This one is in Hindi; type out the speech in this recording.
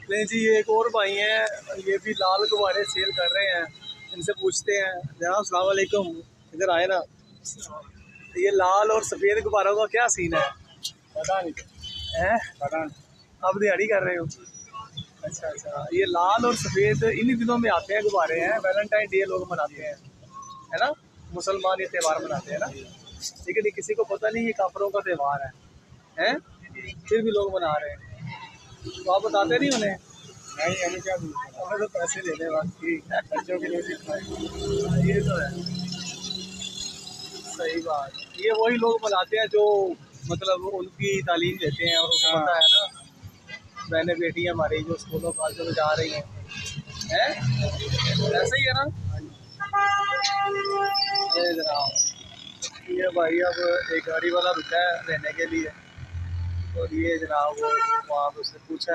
नहीं जी, ये एक और भाई हैं, ये भी लाल गुब्बारे सेल कर रहे हैं। इनसे पूछते हैं। जनाब अस्सलाम वालेकुम, इधर आए ना। ये लाल और सफ़ेद गुब्बारों का क्या सीन है? पता नहीं हैं? पता नहीं। आप दिहाड़ी कर रहे हो? अच्छा अच्छा, ये लाल और सफ़ेद इन्हीं दिनों में आते हैं गुब्बारे हैं। वैलेंटाइन डे लोग मनाते हैं, है ना। मुसलमान ये त्यौहार मनाते हैं ना, लेकिन ये किसी को पता नहीं ये काफरों का त्यौहार है, हैं? फिर भी लोग मना रहे हैं। तो आप बताते नहीं उन्हें? नहीं, हमें क्या पूछना, हमें तो पैसे देने बाकी। बच्चों की रोटी खाए। ये तो है, सही बात। ये वही लोग बनाते हैं जो मतलब उनकी तालीम देते हैं और उनको पता है ना, बहने बेटियां हमारी जो स्कूलों कॉलेजों में जा रही हैं, ऐसे ही है ना। ये जनाब, ये भाई अब एक गाड़ी वाला रुका है लेने के लिए, और ये जनाब वो वहाँ पे उससे पूछा